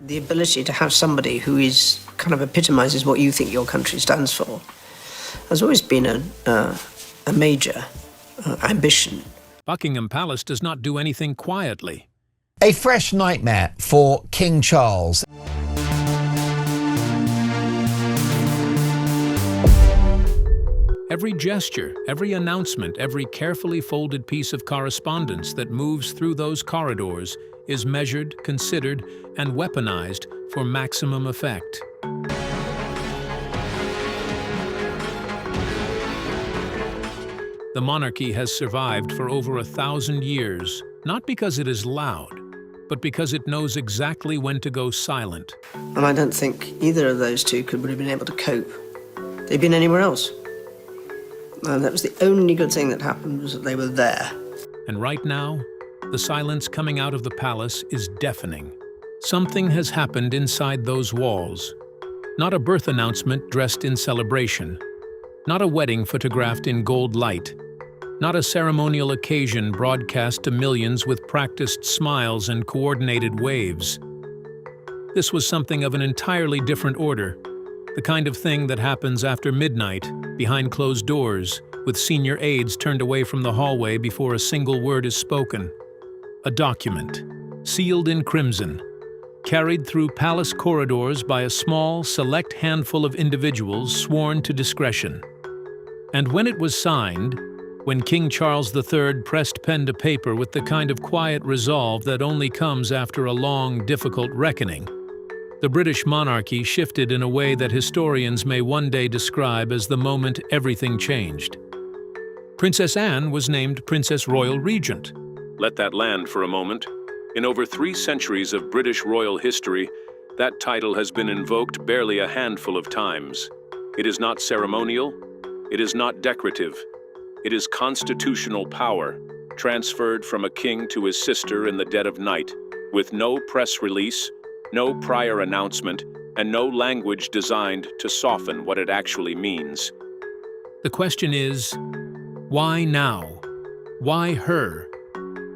The ability to have somebody who is kind of epitomises what you think your country stands for has always been a major ambition. Buckingham Palace does not do anything quietly. A fresh nightmare for King Charles. Every gesture, every announcement, every carefully folded piece of correspondence that moves through those corridors is measured, considered, and weaponized for maximum effect. The monarchy has survived for over 1,000 years, not because it is loud, but because it knows exactly when to go silent. And I don't think either of those two could have been able to cope. They'd been anywhere else. And that was the only good thing that happened, was that they were there. And right now, the silence coming out of the palace is deafening. Something has happened inside those walls. Not a birth announcement dressed in celebration. Not a wedding photographed in gold light. Not a ceremonial occasion broadcast to millions with practiced smiles and coordinated waves. This was something of an entirely different order. The kind of thing that happens after midnight, behind closed doors, with senior aides turned away from the hallway before a single word is spoken. A document, sealed in crimson, carried through palace corridors by a small, select handful of individuals sworn to discretion. And when it was signed, when King Charles III pressed pen to paper with the kind of quiet resolve that only comes after a long, difficult reckoning, the British monarchy shifted in a way that historians may one day describe as the moment everything changed. Princess Anne was named Princess Royal Regent. Let that land for a moment. In over 3 centuries of British royal history, that title has been invoked barely a handful of times. It is not ceremonial, it is not decorative. It is constitutional power, transferred from a king to his sister in the dead of night, with no press release, no prior announcement, and no language designed to soften what it actually means. The question is, why now? Why her?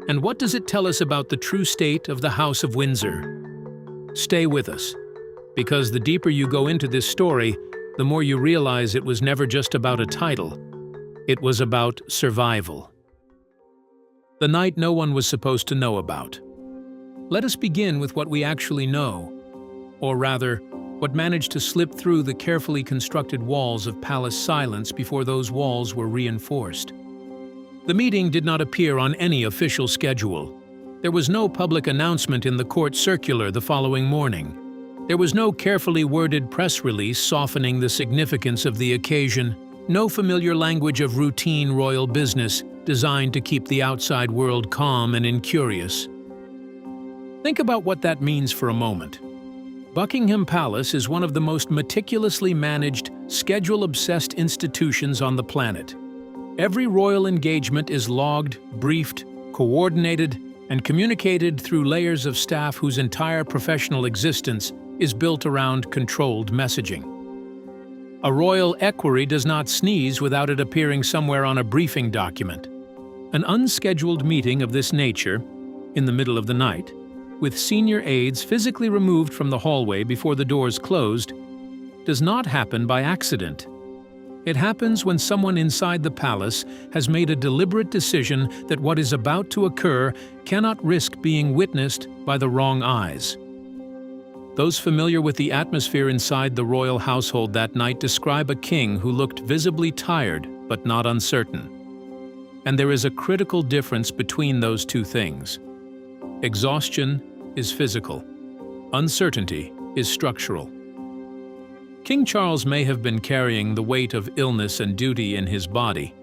And what does it tell us about the true state of the House of Windsor? Stay with us, because the deeper you go into this story, the more you realize it was never just about a title. It was about survival. The night no one was supposed to know about. Let us begin with what we actually know, or rather, what managed to slip through the carefully constructed walls of palace silence before those walls were reinforced. The meeting did not appear on any official schedule. There was no public announcement in the court circular the following morning. There was no carefully worded press release softening the significance of the occasion, no familiar language of routine royal business designed to keep the outside world calm and incurious. Think about what that means for a moment. Buckingham Palace is one of the most meticulously managed, schedule-obsessed institutions on the planet. Every royal engagement is logged, briefed, coordinated, and communicated through layers of staff whose entire professional existence is built around controlled messaging. A royal equerry does not sneeze without it appearing somewhere on a briefing document. An unscheduled meeting of this nature, in the middle of the night, with senior aides physically removed from the hallway before the doors closed, does not happen by accident. It happens when someone inside the palace has made a deliberate decision that what is about to occur cannot risk being witnessed by the wrong eyes. Those familiar with the atmosphere inside the royal household that night describe a king who looked visibly tired but not uncertain. And there is a critical difference between those two things. Exhaustion is physical. Uncertainty is structural. King Charles may have been carrying the weight of illness and duty in his body,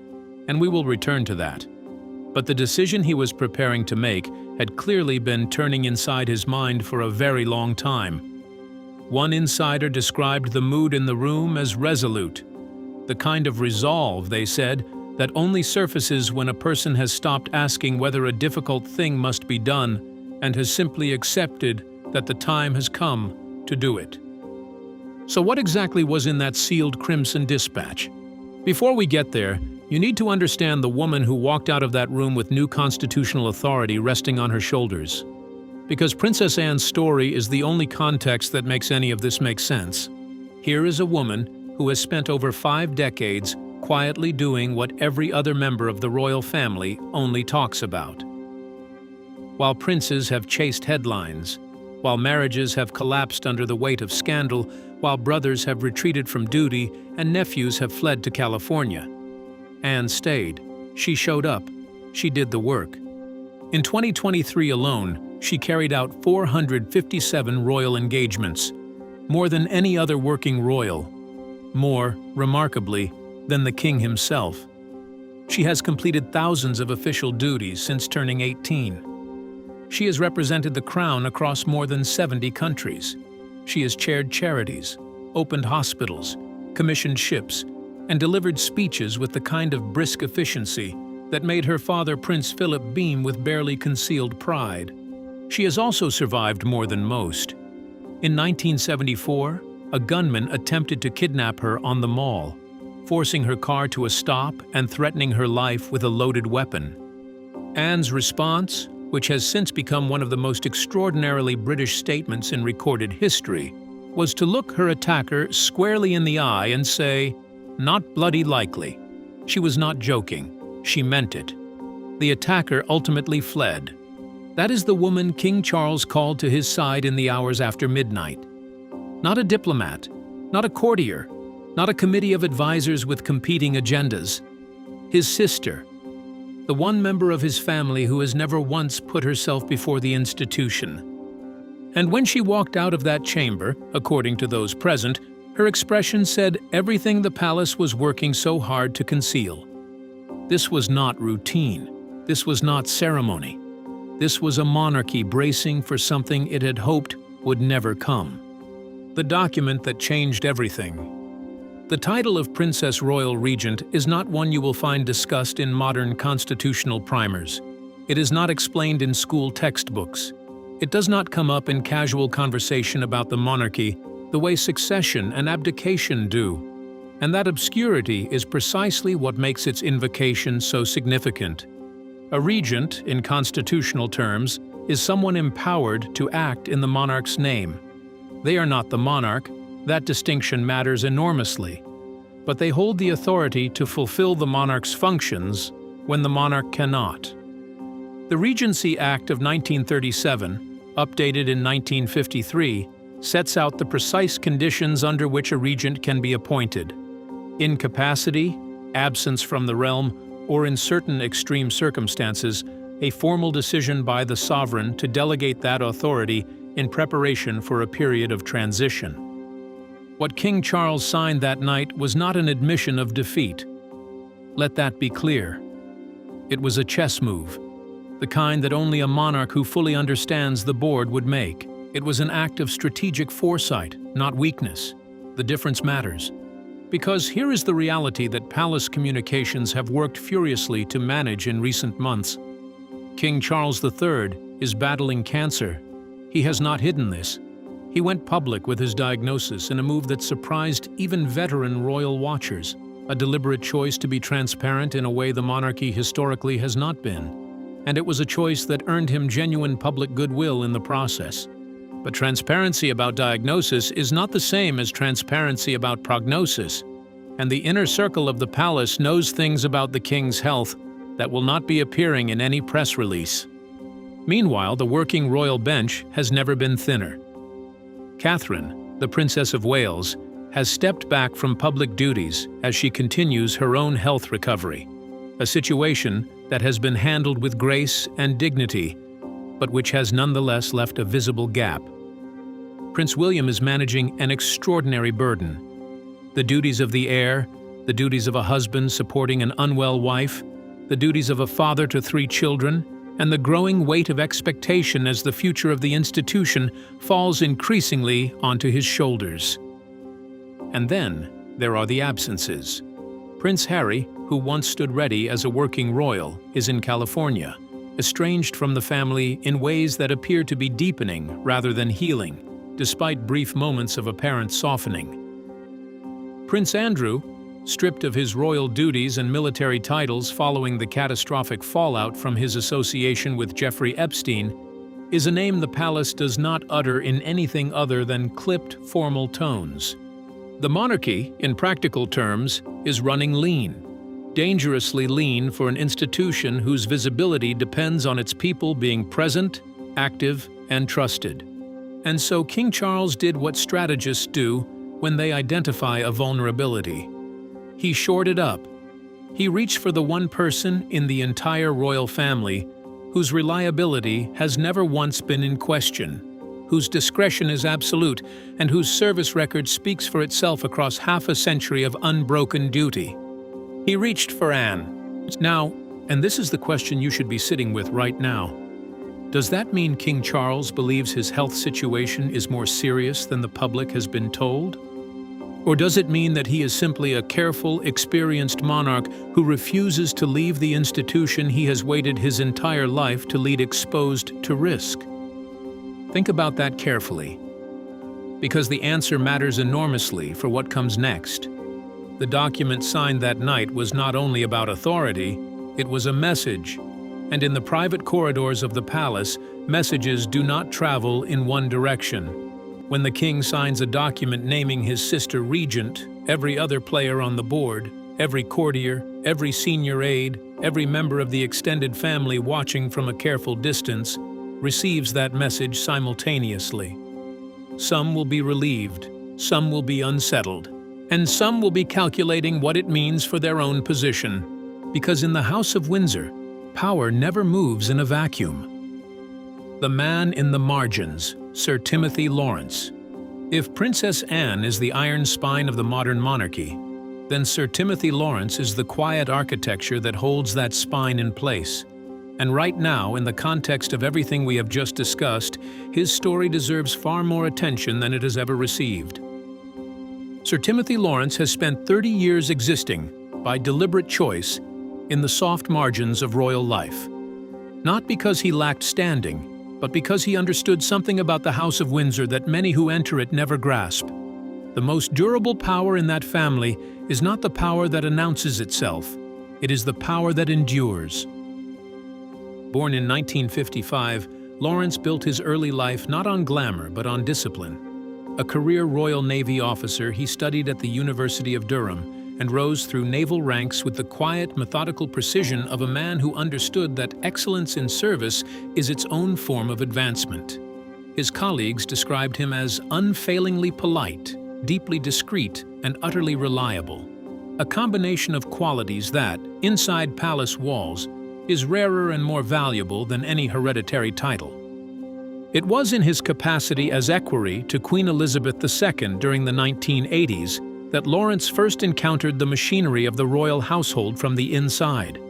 and we will return to that. But the decision he was preparing to make had clearly been turning inside his mind for a very long time. One insider described the mood in the room as resolute, the kind of resolve, they said, that only surfaces when a person has stopped asking whether a difficult thing must be done and has simply accepted that the time has come to do it. So what exactly was in that sealed crimson dispatch? Before we get there, you need to understand the woman who walked out of that room with new constitutional authority resting on her shoulders. because Princess Anne's story is the only context that makes any of this make sense. Here is a woman who has spent over 5 decades quietly doing what every other member of the royal family only talks about. While princes have chased headlines, while marriages have collapsed under the weight of scandal, while brothers have retreated from duty and nephews have fled to California, Anne stayed. She showed up. She did the work. In 2023 alone, she carried out 457 royal engagements, more than any other working royal, more, remarkably, than the king himself. She has completed thousands of official duties since turning 18. She has represented the crown across more than 70 countries. She has chaired charities, opened hospitals, commissioned ships, and delivered speeches with the kind of brisk efficiency that made her father Prince Philip beam with barely concealed pride. She has also survived more than most. In 1974, a gunman attempted to kidnap her on the Mall, forcing her car to a stop and threatening her life with a loaded weapon. Anne's response, which has since become one of the most extraordinarily British statements in recorded history, was to look her attacker squarely in the eye and say, "Not bloody likely." She was not joking. She meant it. The attacker ultimately fled. That is the woman King Charles called to his side in the hours after midnight. Not a diplomat, not a courtier, not a committee of advisors with competing agendas. His sister, the one member of his family who has never once put herself before the institution. And when she walked out of that chamber, according to those present, her expression said everything the palace was working so hard to conceal. This was not routine. This was not ceremony. This was a monarchy bracing for something it had hoped would never come. The document that changed everything. The title of Princess Royal Regent is not one you will find discussed in modern constitutional primers. It is not explained in school textbooks. It does not come up in casual conversation about the monarchy the way succession and abdication do. And that obscurity is precisely what makes its invocation so significant. A regent, in constitutional terms, is someone empowered to act in the monarch's name. They are not the monarch. That distinction matters enormously. But they hold the authority to fulfill the monarch's functions when the monarch cannot. The Regency Act of 1937, updated in 1953, sets out the precise conditions under which a regent can be appointed: incapacity, absence from the realm, or in certain extreme circumstances, a formal decision by the sovereign to delegate that authority in preparation for a period of transition. What King Charles signed that night was not an admission of defeat. Let that be clear. It was a chess move, the kind that only a monarch who fully understands the board would make. It was an act of strategic foresight, not weakness. The difference matters. Because here is the reality that palace communications have worked furiously to manage in recent months. King Charles III is battling cancer. He has not hidden this. He went public with his diagnosis in a move that surprised even veteran royal watchers, a deliberate choice to be transparent in a way the monarchy historically has not been. And it was a choice that earned him genuine public goodwill in the process. But transparency about diagnosis is not the same as transparency about prognosis, and the inner circle of the palace knows things about the king's health that will not be appearing in any press release. Meanwhile, the working royal bench has never been thinner. Catherine, the Princess of Wales, has stepped back from public duties as she continues her own health recovery, a situation that has been handled with grace and dignity, but which has nonetheless left a visible gap. Prince William is managing an extraordinary burden. The duties of the heir, the duties of a husband supporting an unwell wife, the duties of a father to 3 children, and the growing weight of expectation as the future of the institution falls increasingly onto his shoulders. And then there are the absences. Prince Harry, who once stood ready as a working royal, is in California, estranged from the family in ways that appear to be deepening rather than healing, despite brief moments of apparent softening. Prince Andrew, stripped of his royal duties and military titles following the catastrophic fallout from his association with Jeffrey Epstein, is a name the palace does not utter in anything other than clipped, formal tones. The monarchy, in practical terms, is running lean, dangerously lean for an institution whose visibility depends on its people being present, active, and trusted. And so King Charles did what strategists do when they identify a vulnerability. He shored it up. He reached for the one person in the entire royal family whose reliability has never once been in question, whose discretion is absolute, and whose service record speaks for itself across half a century of unbroken duty. He reached for Anne. Now, and this is the question you should be sitting with right now, does that mean King Charles believes his health situation is more serious than the public has been told? Or does it mean that he is simply a careful, experienced monarch who refuses to leave the institution he has waited his entire life to lead exposed to risk? Think about that carefully, because the answer matters enormously for what comes next. The document signed that night was not only about authority, it was a message. And in the private corridors of the palace, messages do not travel in one direction. When the king signs a document naming his sister Regent, every other player on the board, every courtier, every senior aide, every member of the extended family watching from a careful distance, receives that message simultaneously. Some will be relieved, some will be unsettled, and some will be calculating what it means for their own position. Because in the House of Windsor, power never moves in a vacuum. The man in the margins, Sir Timothy Lawrence. If Princess Anne is the iron spine of the modern monarchy, then Sir Timothy Lawrence is the quiet architecture that holds that spine in place. And right now, in the context of everything we have just discussed, his story deserves far more attention than it has ever received. Sir Timothy Lawrence has spent 30 years existing, by deliberate choice, in the soft margins of royal life. Not because he lacked standing, but because he understood something about the House of Windsor that many who enter it never grasp. The most durable power in that family is not the power that announces itself, it is the power that endures. Born in 1955, Lawrence built his early life not on glamour but on discipline. A career Royal Navy officer, he studied at the University of Durham and rose through naval ranks with the quiet, methodical precision of a man who understood that excellence in service is its own form of advancement. His colleagues described him as unfailingly polite, deeply discreet, and utterly reliable. A combination of qualities that, inside palace walls, is rarer and more valuable than any hereditary title. It was in his capacity as equerry to Queen Elizabeth II during the 1980s that Lawrence first encountered the machinery of the royal household from the inside.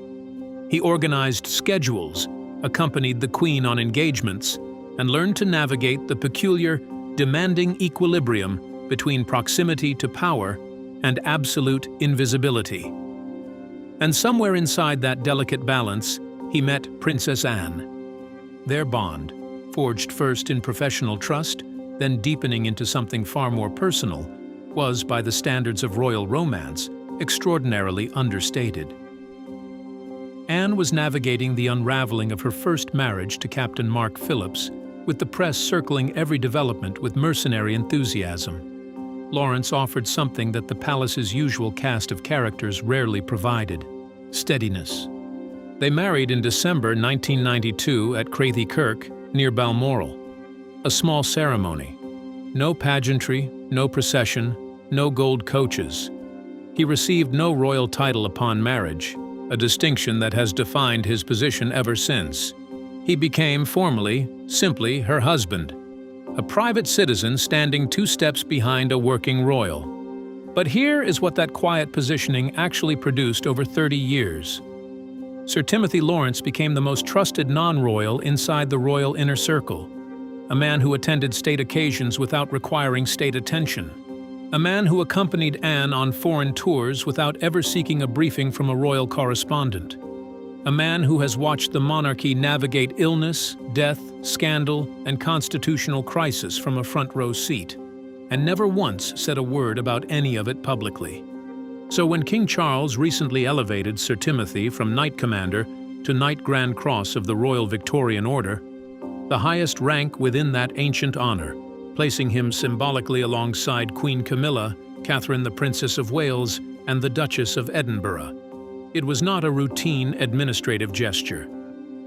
He organized schedules, accompanied the Queen on engagements, and learned to navigate the peculiar, demanding equilibrium between proximity to power and absolute invisibility. And somewhere inside that delicate balance, he met Princess Anne. Their bond, forged first in professional trust, then deepening into something far more personal, was, by the standards of royal romance, extraordinarily understated. Anne was navigating the unraveling of her first marriage to Captain Mark Phillips, with the press circling every development with mercenary enthusiasm. Lawrence offered something that the palace's usual cast of characters rarely provided: steadiness. They married in December 1992 at Crathie Kirk, near Balmoral. A small ceremony. No pageantry, no procession, no gold coaches. He received no royal title upon marriage, a distinction that has defined his position ever since. He became formally, simply her husband, a private citizen standing 2 steps behind a working royal. But here is what that quiet positioning actually produced over 30 years. Sir Timothy Lawrence became the most trusted non-royal inside the royal inner circle, a man who attended state occasions without requiring state attention, a man who accompanied Anne on foreign tours without ever seeking a briefing from a royal correspondent, a man who has watched the monarchy navigate illness, death, scandal, and constitutional crisis from a front-row seat, and never once said a word about any of it publicly. So when King Charles recently elevated Sir Timothy from Knight Commander to Knight Grand Cross of the Royal Victorian Order, the highest rank within that ancient honor, placing him symbolically alongside Queen Camilla, Catherine the Princess of Wales, and the Duchess of Edinburgh. It was not a routine administrative gesture.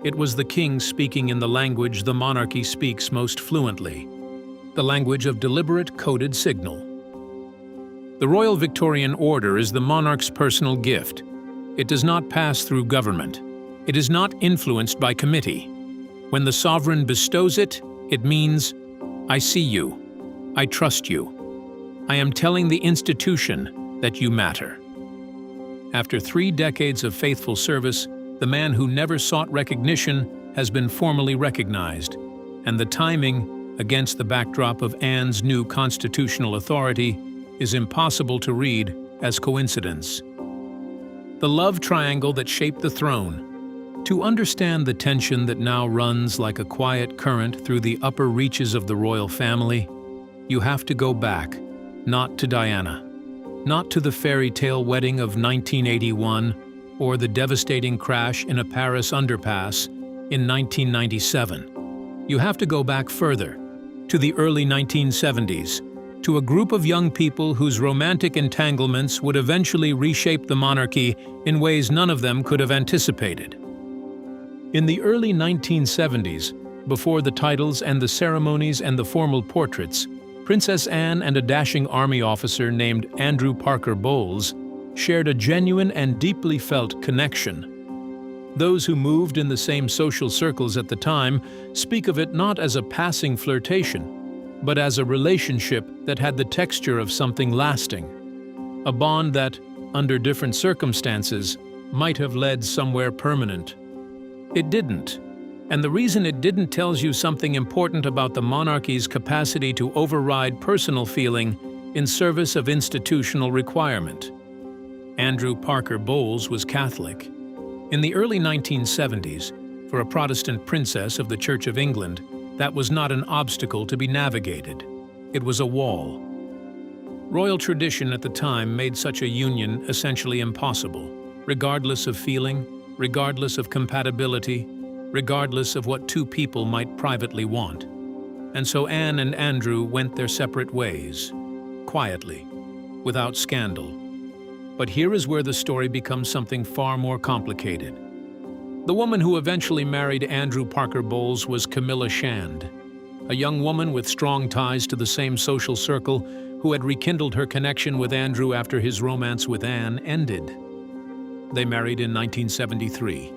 It was the king speaking in the language the monarchy speaks most fluently, the language of deliberate coded signal. The Royal Victorian Order is the monarch's personal gift. It does not pass through government. It is not influenced by committee. When the sovereign bestows it, it means, I see you. I trust you. I am telling the institution that you matter. After 3 decades of faithful service, the man who never sought recognition has been formally recognized, and the timing, against the backdrop of Anne's new constitutional authority, is impossible to read as coincidence. The love triangle that shaped the throne. To understand the tension that now runs like a quiet current through the upper reaches of the royal family, you have to go back, not to Diana, not to the fairy tale wedding of 1981, or the devastating crash in a Paris underpass in 1997. You have to go back further, to the early 1970s, to a group of young people whose romantic entanglements would eventually reshape the monarchy in ways none of them could have anticipated. In the early 1970s, before the titles and the ceremonies and the formal portraits, Princess Anne and a dashing army officer named Andrew Parker Bowles shared a genuine and deeply felt connection. Those who moved in the same social circles at the time speak of it not as a passing flirtation, but as a relationship that had the texture of something lasting, a bond that, under different circumstances, might have led somewhere permanent. It didn't, and the reason it didn't tells you something important about the monarchy's capacity to override personal feeling in service of institutional requirement. Andrew Parker Bowles was Catholic. In the early 1970s, for a Protestant princess of the Church of England, that was not an obstacle to be navigated. It was a wall. Royal tradition at the time made such a union essentially impossible, regardless of feeling, regardless of compatibility, regardless of what 2 people might privately want. And so Anne and Andrew went their separate ways, quietly, without scandal. But here is where the story becomes something far more complicated. The woman who eventually married Andrew Parker Bowles was Camilla Shand, a young woman with strong ties to the same social circle who had rekindled her connection with Andrew after his romance with Anne ended. They married in 1973.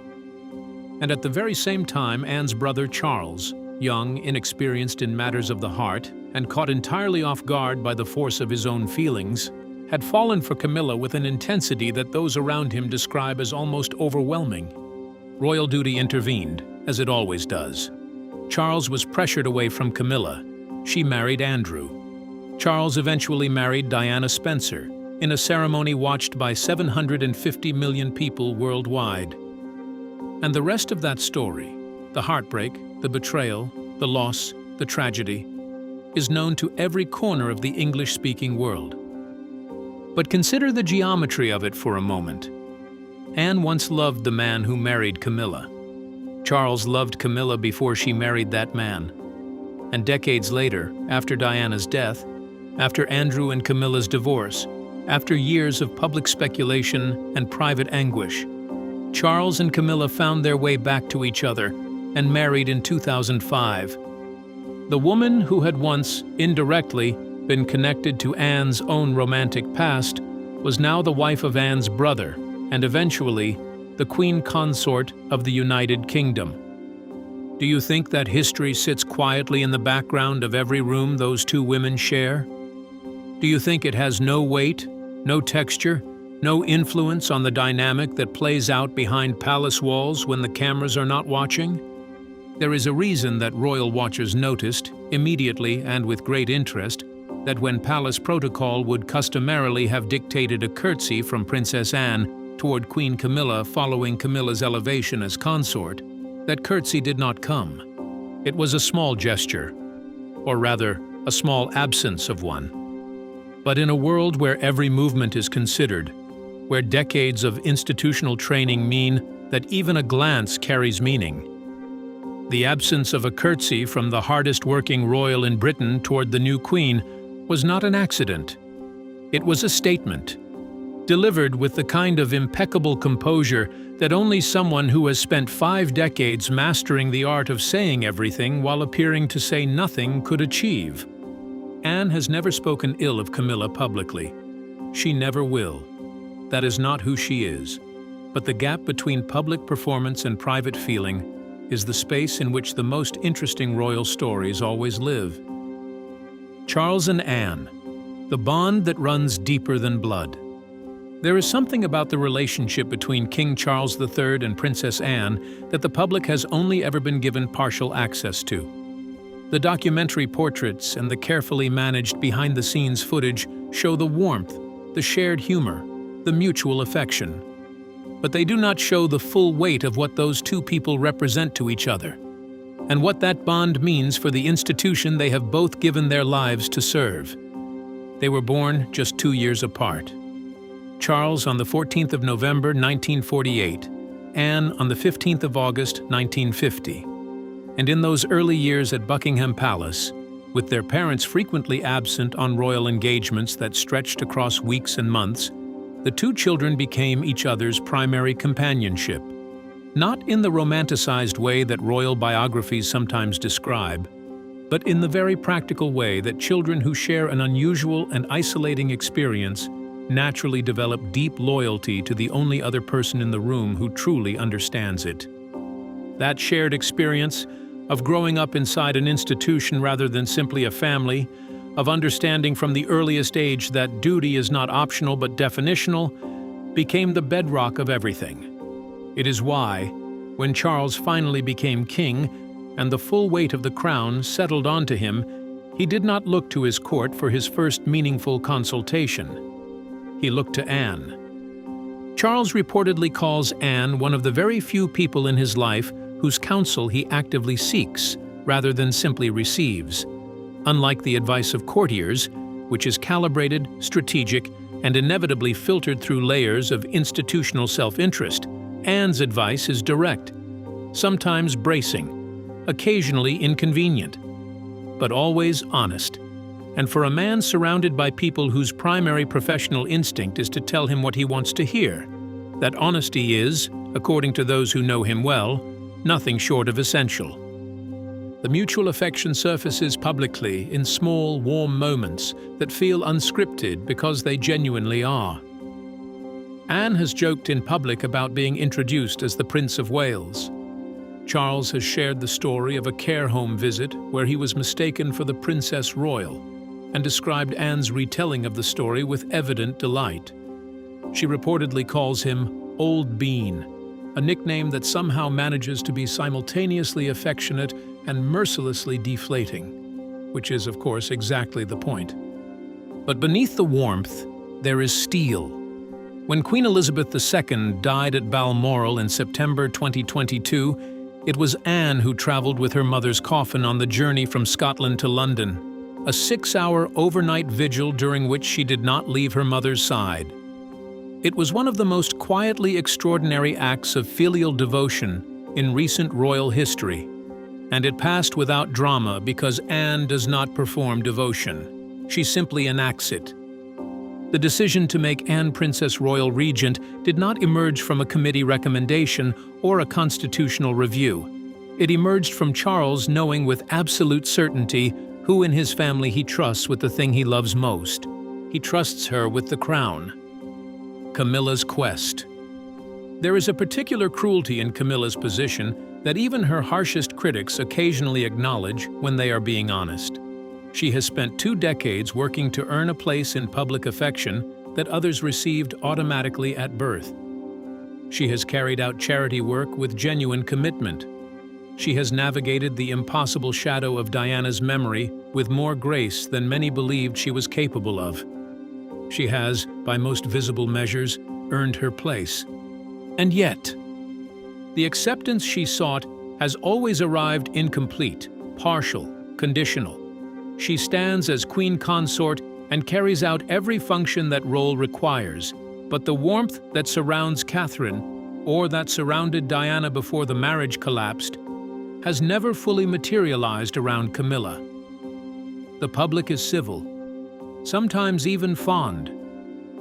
And at the very same time, Anne's brother Charles, young, inexperienced in matters of the heart, and caught entirely off guard by the force of his own feelings, had fallen for Camilla with an intensity that those around him describe as almost overwhelming. Royal duty intervened, as it always does. Charles was pressured away from Camilla. She married Andrew. Charles eventually married Diana Spencer, in a ceremony watched by 750 million people worldwide. And the rest of that story, the heartbreak, the betrayal, the loss, the tragedy, is known to every corner of the English-speaking world. But consider the geometry of it for a moment. Anne once loved the man who married Camilla. Charles loved Camilla before she married that man. And decades later, after Diana's death, after Andrew and Camilla's divorce, after years of public speculation and private anguish, Charles and Camilla found their way back to each other and married in 2005. The woman who had once, indirectly, been connected to Anne's own romantic past was now the wife of Anne's brother and eventually the Queen Consort of the United Kingdom. Do you think that history sits quietly in the background of every room those 2 women share? Do you think it has no weight, no texture, no influence on the dynamic that plays out behind palace walls when the cameras are not watching? There is a reason that royal watchers noticed, immediately and with great interest, that when palace protocol would customarily have dictated a curtsy from Princess Anne toward Queen Camilla following Camilla's elevation as consort, that curtsy did not come. It was a small gesture, or rather, a small absence of one. But in a world where every movement is considered, where decades of institutional training mean that even a glance carries meaning, The absence of a curtsy from the hardest-working royal in Britain toward the new queen was not an accident. It was a statement, delivered with the kind of impeccable composure that only someone who has spent 5 decades mastering the art of saying everything while appearing to say nothing could achieve. Anne has never spoken ill of Camilla publicly. She never will. That is not who she is. But the gap between public performance and private feeling is the space in which the most interesting royal stories always live. Charles and Anne, the bond that runs deeper than blood. There is something about the relationship between King Charles III and Princess Anne that the public has only ever been given partial access to. The documentary portraits and the carefully managed behind-the-scenes footage show the warmth, the shared humor, the mutual affection. But they do not show the full weight of what those two people represent to each other, and what that bond means for the institution they have both given their lives to serve. They were born just 2 years apart. Charles on the 14th of November 1948, Anne on the 15th of August 1950. And in those early years at Buckingham Palace, with their parents frequently absent on royal engagements that stretched across weeks and months, the two children became each other's primary companionship. Not in the romanticized way that royal biographies sometimes describe, but in the very practical way that children who share an unusual and isolating experience naturally develop deep loyalty to the only other person in the room who truly understands it. That shared experience of growing up inside an institution rather than simply a family, of understanding from the earliest age that duty is not optional but definitional, became the bedrock of everything. It is why, when Charles finally became king and the full weight of the crown settled onto him, he did not look to his court for his first meaningful consultation. He looked to Anne. Charles reportedly calls Anne one of the very few people in his life whose counsel he actively seeks, rather than simply receives. Unlike the advice of courtiers, which is calibrated, strategic, and inevitably filtered through layers of institutional self-interest, Anne's advice is direct, sometimes bracing, occasionally inconvenient, but always honest. And for a man surrounded by people whose primary professional instinct is to tell him what he wants to hear, that honesty is, according to those who know him well, nothing short of essential. The mutual affection surfaces publicly in small, warm moments that feel unscripted because they genuinely are. Anne has joked in public about being introduced as the Prince of Wales. Charles has shared the story of a care home visit where he was mistaken for the Princess Royal, and described Anne's retelling of the story with evident delight. She reportedly calls him Old Bean, a nickname that somehow manages to be simultaneously affectionate and mercilessly deflating, which is, of course, exactly the point. But beneath the warmth, there is steel. When Queen Elizabeth II died at Balmoral in September 2022, it was Anne who traveled with her mother's coffin on the journey from Scotland to London, a 6-hour overnight vigil during which she did not leave her mother's side. It was one of the most quietly extraordinary acts of filial devotion in recent royal history, and it passed without drama because Anne does not perform devotion. She simply enacts it. The decision to make Anne Princess Royal Regent did not emerge from a committee recommendation or a constitutional review. It emerged from Charles knowing with absolute certainty who in his family he trusts with the thing he loves most. He trusts her with the crown. Camilla's quest. There is a particular cruelty in Camilla's position that even her harshest critics occasionally acknowledge when they are being honest. She has spent 2 decades working to earn a place in public affection that others received automatically at birth. She has carried out charity work with genuine commitment. She has navigated the impossible shadow of Diana's memory with more grace than many believed she was capable of. She has, by most visible measures, earned her place. And yet, the acceptance she sought has always arrived incomplete, partial, conditional. She stands as queen consort and carries out every function that role requires, but the warmth that surrounds Catherine, or that surrounded Diana before the marriage collapsed, has never fully materialized around Camilla. The public is civil, sometimes even fond,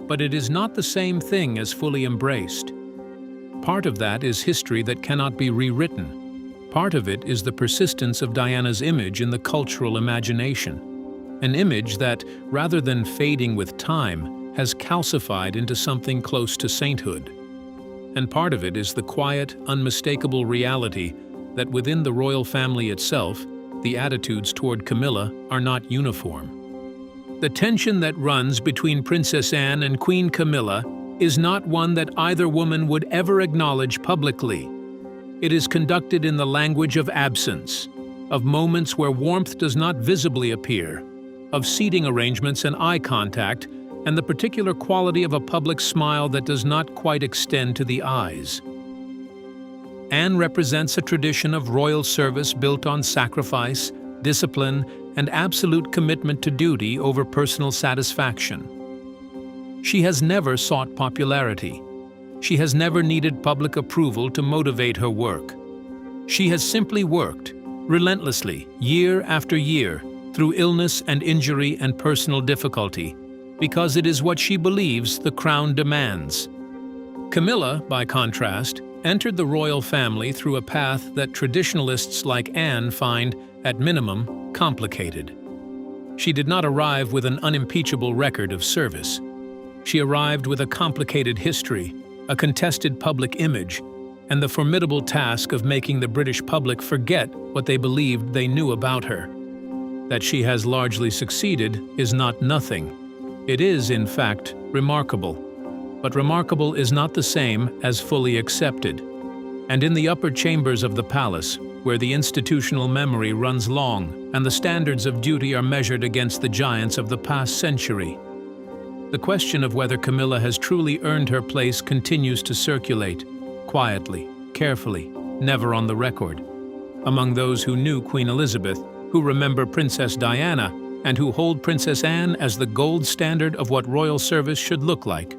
but it is not the same thing as fully embraced. Part of that is history that cannot be rewritten. Part of it is the persistence of Diana's image in the cultural imagination, an image that, rather than fading with time, has calcified into something close to sainthood. And part of it is the quiet, unmistakable reality that within the royal family itself, the attitudes toward Camilla are not uniform. The tension that runs between Princess Anne and Queen Camilla is not one that either woman would ever acknowledge publicly. It is conducted in the language of absence, of moments where warmth does not visibly appear, of seating arrangements and eye contact, and the particular quality of a public smile that does not quite extend to the eyes. Anne represents a tradition of royal service built on sacrifice, discipline, and absolute commitment to duty over personal satisfaction. She has never sought popularity. She has never needed public approval to motivate her work. She has simply worked, relentlessly, year after year, through illness and injury and personal difficulty, because it is what she believes the crown demands. Camilla, by contrast, entered the royal family through a path that traditionalists like Anne find, at minimum, complicated. She did not arrive with an unimpeachable record of service. She arrived with a complicated history, a contested public image, and the formidable task of making the British public forget what they believed they knew about her. That she has largely succeeded is not nothing. It is, in fact, remarkable. But remarkable is not the same as fully accepted. And in the upper chambers of the palace, where the institutional memory runs long and the standards of duty are measured against the giants of the past century, the question of whether Camilla has truly earned her place continues to circulate, quietly, carefully, never on the record, among those who knew Queen Elizabeth, who remember Princess Diana, and who hold Princess Anne as the gold standard of what royal service should look like.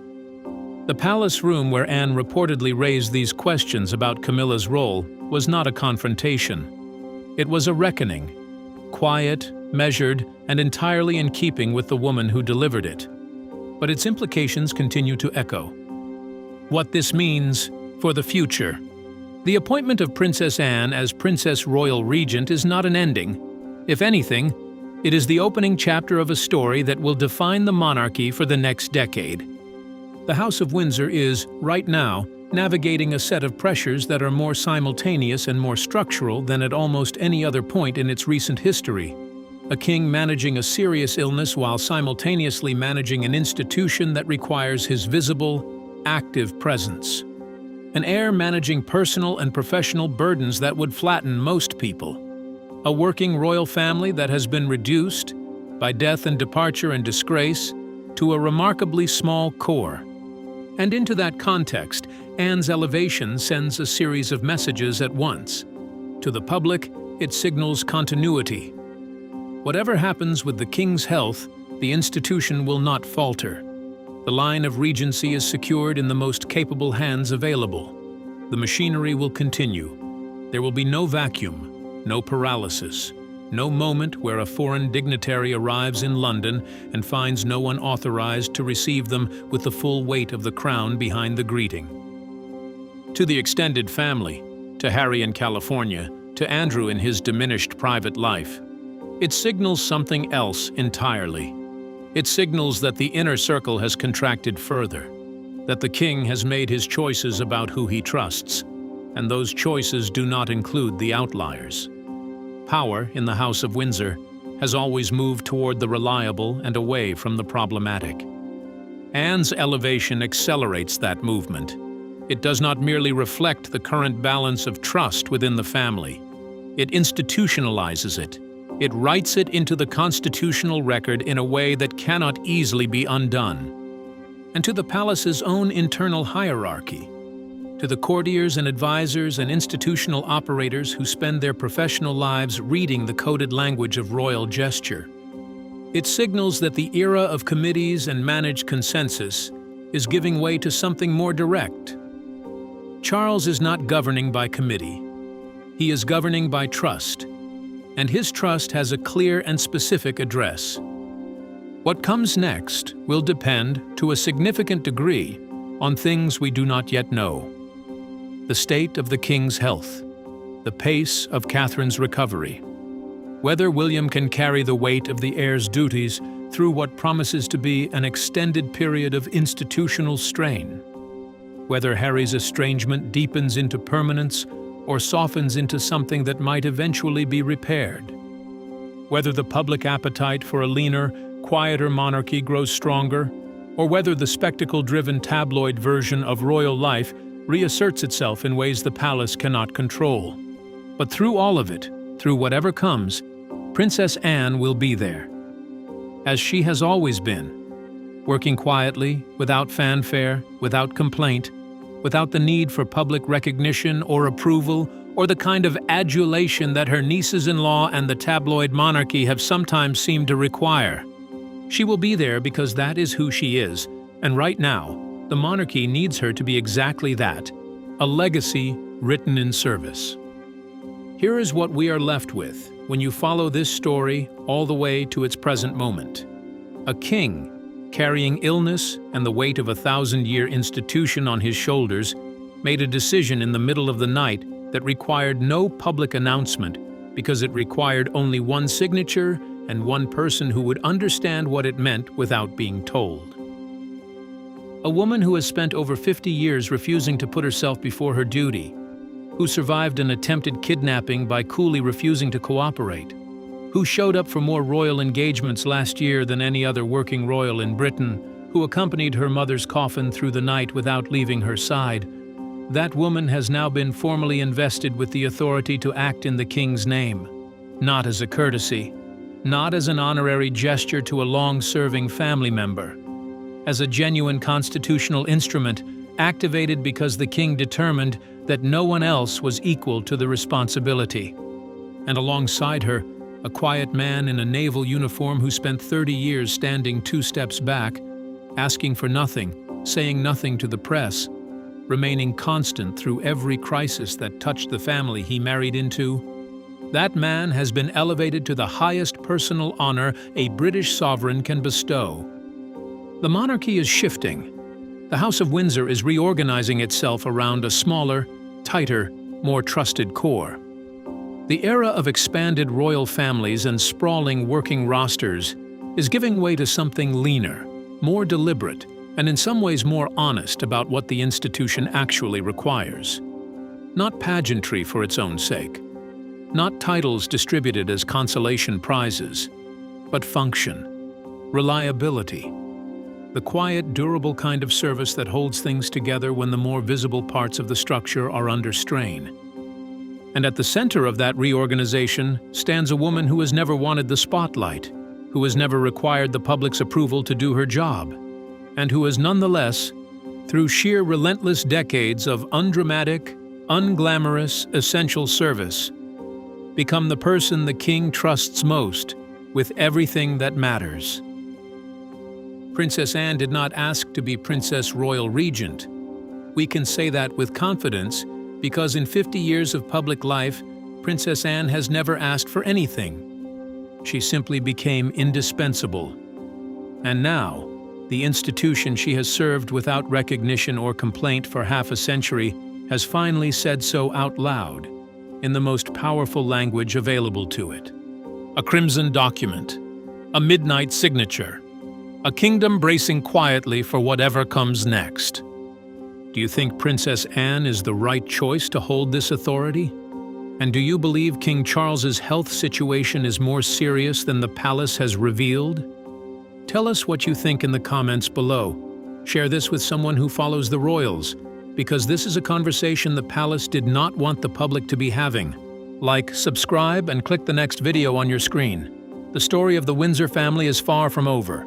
The palace room where Anne reportedly raised these questions about Camilla's role was not a confrontation. It was a reckoning, quiet, measured, and entirely in keeping with the woman who delivered it. But its implications continue to echo. What this means for the future. The appointment of Princess Anne as Princess Royal Regent is not an ending. If anything, it is the opening chapter of a story that will define the monarchy for the next decade. The House of Windsor is, right now, navigating a set of pressures that are more simultaneous and more structural than at almost any other point in its recent history. A king managing a serious illness while simultaneously managing an institution that requires his visible, active presence. An heir managing personal and professional burdens that would flatten most people. A working royal family that has been reduced, by death and departure and disgrace, to a remarkably small core. And into that context, Anne's elevation sends a series of messages at once. To the public, it signals continuity. Whatever happens with the king's health, the institution will not falter. The line of regency is secured in the most capable hands available. The machinery will continue. There will be no vacuum, no paralysis, no moment where a foreign dignitary arrives in London and finds no one authorized to receive them with the full weight of the crown behind the greeting. To the extended family, to Harry in California, to Andrew in his diminished private life, it signals something else entirely. It signals that the inner circle has contracted further, that the king has made his choices about who he trusts, and those choices do not include the outliers. Power in the House of Windsor has always moved toward the reliable and away from the problematic. Anne's elevation accelerates that movement. It does not merely reflect the current balance of trust within the family. It institutionalizes it. It writes it into the constitutional record in a way that cannot easily be undone. And to the palace's own internal hierarchy, to the courtiers and advisors and institutional operators who spend their professional lives reading the coded language of royal gesture. It signals that the era of committees and managed consensus is giving way to something more direct. Charles is not governing by committee. He is governing by trust, and his trust has a clear and specific address. What comes next will depend, to a significant degree, on things we do not yet know. The state of the king's health, the pace of Catherine's recovery, whether William can carry the weight of the heir's duties through what promises to be an extended period of institutional strain, whether Harry's estrangement deepens into permanence or softens into something that might eventually be repaired, whether the public appetite for a leaner, quieter monarchy grows stronger, or whether the spectacle-driven tabloid version of royal life reasserts itself in ways the palace cannot control. But through all of it, through whatever comes, Princess Anne will be there, as she has always been, working quietly, without fanfare, without complaint, without the need for public recognition or approval, or the kind of adulation that her nieces-in-law and the tabloid monarchy have sometimes seemed to require. She will be there because that is who she is, and right now, the monarchy needs her to be exactly that, a legacy written in service. Here is what we are left with when you follow this story all the way to its present moment. A king, carrying illness and the weight of a 1,000-year institution on his shoulders, made a decision in the middle of the night that required no public announcement because it required only one signature and one person who would understand what it meant without being told. A woman who has spent over 50 years refusing to put herself before her duty, who survived an attempted kidnapping by coolly refusing to cooperate, who showed up for more royal engagements last year than any other working royal in Britain, who accompanied her mother's coffin through the night without leaving her side. That woman has now been formally invested with the authority to act in the king's name, not as a courtesy, not as an honorary gesture to a long-serving family member, as a genuine constitutional instrument activated because the king determined that no one else was equal to the responsibility. And alongside her, a quiet man in a naval uniform who spent 30 years standing 2 steps back, asking for nothing, saying nothing to the press, remaining constant through every crisis that touched the family he married into. That man has been elevated to the highest personal honor a British sovereign can bestow. The monarchy is shifting. The House of Windsor is reorganizing itself around a smaller, tighter, more trusted core. The era of expanded royal families and sprawling working rosters is giving way to something leaner, more deliberate, and in some ways more honest about what the institution actually requires. Not pageantry for its own sake, not titles distributed as consolation prizes, but function, reliability, the quiet, durable kind of service that holds things together when the more visible parts of the structure are under strain. And at the center of that reorganization stands a woman who has never wanted the spotlight, who has never required the public's approval to do her job, and who has nonetheless, through sheer relentless decades of undramatic, unglamorous, essential service, become the person the king trusts most with everything that matters. Princess Anne did not ask to be Princess Royal Regent. We can say that with confidence because in 50 years of public life, Princess Anne has never asked for anything. She simply became indispensable. And now, the institution she has served without recognition or complaint for half a century has finally said so out loud, in the most powerful language available to it. A crimson document, a midnight signature, a kingdom bracing quietly for whatever comes next. Do you think Princess Anne is the right choice to hold this authority? And do you believe King Charles's health situation is more serious than the palace has revealed? Tell us what you think in the comments below. Share this with someone who follows the royals, because this is a conversation the palace did not want the public to be having. Like, subscribe, and click the next video on your screen. The story of the Windsor family is far from over.